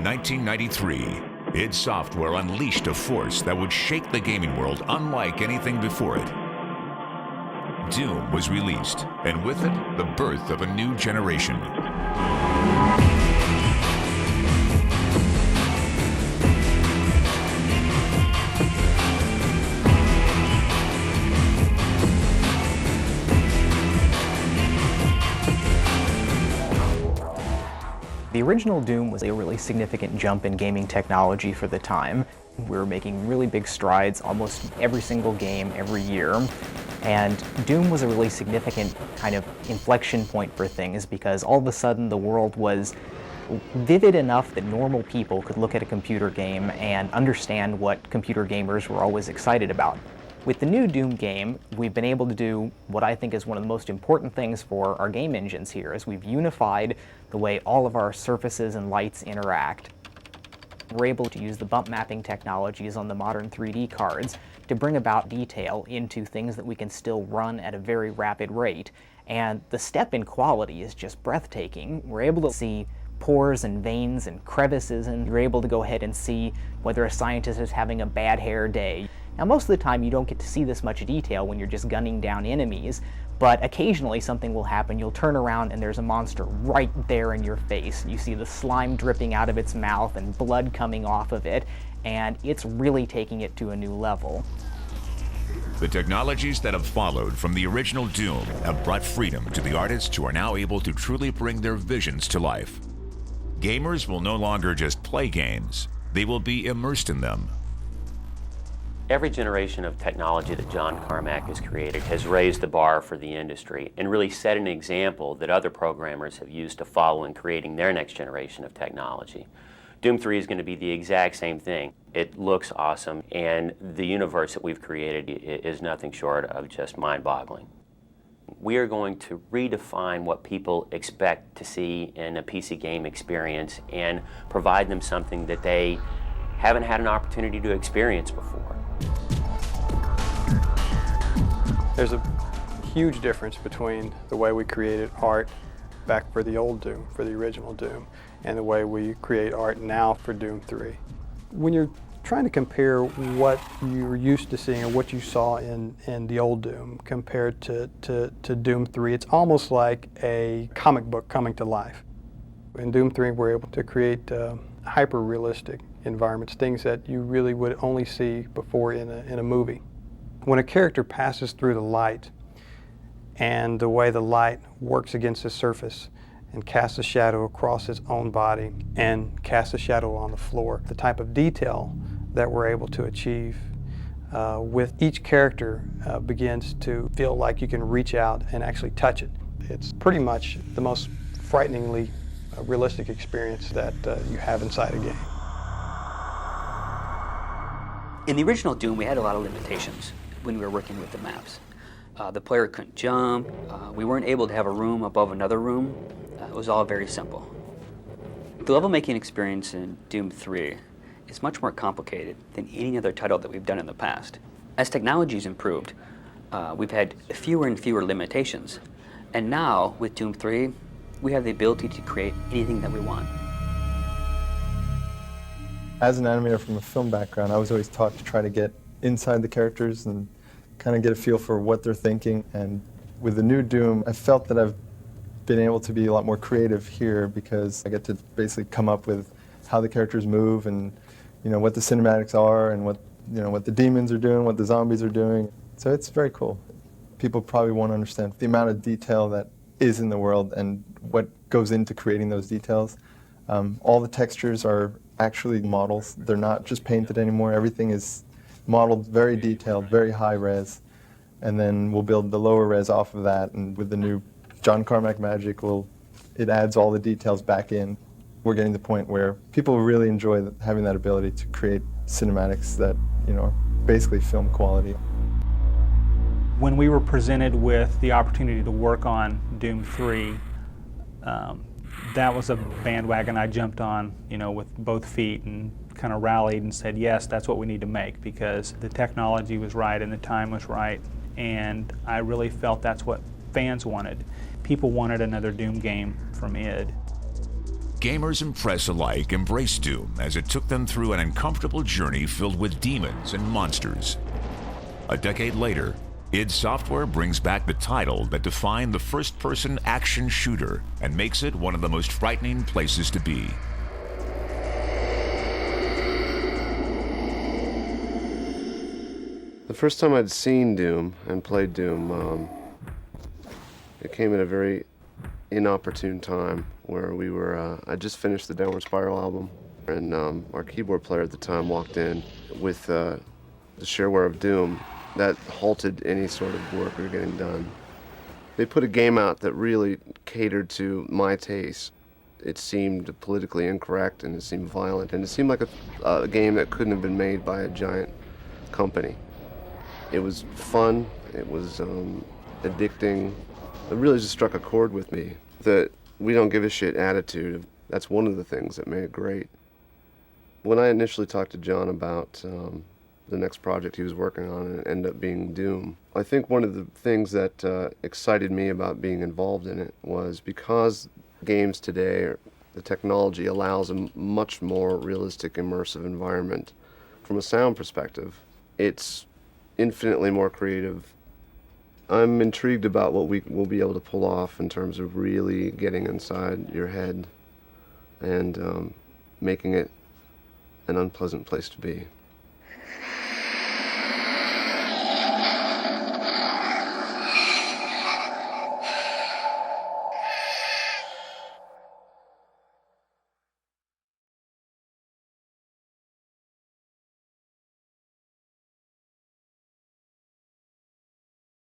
In 1993, id Software unleashed a force that would shake the gaming world unlike anything before it. Doom was released, and with it, the birth of a new generation. The original Doom was a really significant jump in gaming technology for the time. We were making really big strides almost every single game every year. And Doom was a really significant kind of inflection point for things because all of a sudden the world was vivid enough that normal people could look at a computer game and understand what computer gamers were always excited about. With the new Doom game, we've been able to do what I think is one of the most important things for our game engines here, is we've unified the way all of our surfaces and lights interact. We're able to use the bump mapping technologies on the modern 3D cards to bring about detail into things that we can still run at a very rapid rate. And the step in quality is just breathtaking. We're able to see pores and veins and crevices, and you're able to go ahead and see whether a scientist is having a bad hair day. Now, most of the time you don't get to see this much detail when you're just gunning down enemies, but occasionally something will happen. You'll turn around and there's a monster right there in your face. You see the slime dripping out of its mouth and blood coming off of it, and it's really taking it to a new level. The technologies that have followed from the original Doom have brought freedom to the artists who are now able to truly bring their visions to life. Gamers will no longer just play games, they will be immersed in them. Every generation of technology that John Carmack has created has raised the bar for the industry and really set an example that other programmers have used to follow in creating their next generation of technology. Doom 3 is going to be the exact same thing. It looks awesome, and the universe that we've created is nothing short of just mind-boggling. We are going to redefine what people expect to see in a PC game experience and provide them something that they haven't had an opportunity to experience before. There's a huge difference between the way we created art back for the old Doom, for the original Doom, and the way we create art now for Doom 3. When you're trying to compare what you're used to seeing or what you saw in the old Doom compared to Doom 3, it's almost like a comic book coming to life. In Doom 3, we're able to create hyper-realistic environments, things that you really would only see before in a movie. When a character passes through the light and the way the light works against the surface and casts a shadow across its own body and casts a shadow on the floor, the type of detail that we're able to achieve with each character begins to feel like you can reach out and actually touch it. It's pretty much the most frighteningly realistic experience that you have inside a game. In the original Doom, we had a lot of limitations when we were working with the maps. The player couldn't jump, we weren't able to have a room above another room. It was all very simple. The level making experience in Doom 3 is much more complicated than any other title that we've done in the past. As technology's improved, we've had fewer and fewer limitations. And now, with Doom 3, we have the ability to create anything that we want. As an animator from a film background, I was always taught to try to get inside the characters and kind of get a feel for what they're thinking. And with the new Doom, I felt that I've been able to be a lot more creative here because I get to basically come up with how the characters move and what the cinematics are and what the demons are doing, what the zombies are doing. So it's very cool. People probably won't understand the amount of detail that is in the world and what goes into creating those details. All the textures are actually models. They're not just painted anymore. Everything is modeled very detailed, very high res, and then we'll build the lower res off of that, and with the new John Carmack magic, it adds all the details back in. We're getting to the point where people really enjoy having that ability to create cinematics that are basically film quality. When we were presented with the opportunity to work on Doom 3, that was a bandwagon I jumped on, with both feet and kind of rallied and said, yes, that's what we need to make because the technology was right and the time was right, and I really felt that's what fans wanted. People wanted another Doom game from id. Gamers and press alike embraced Doom as it took them through an uncomfortable journey filled with demons and monsters. A decade later, id Software brings back the title that defined the first-person action shooter and makes it one of the most frightening places to be. The first time I'd seen Doom and played Doom, it came at a very inopportune time where we were, I just finished the Downward Spiral album, and our keyboard player at the time walked in with the shareware of Doom. That halted any sort of work we were getting done. They put a game out that really catered to my taste. It seemed politically incorrect, and it seemed violent, and it seemed like a game that couldn't have been made by a giant company. It was fun, it was addicting. It really just struck a chord with me. The we don't give a shit attitude, that's one of the things that made it great. When I initially talked to John about the next project he was working on, and it ended up being Doom, I think one of the things that excited me about being involved in it was because games today, the technology allows a much more realistic, immersive environment. From a sound perspective, it's infinitely more creative. I'm intrigued about what we will be able to pull off in terms of really getting inside your head and making it an unpleasant place to be.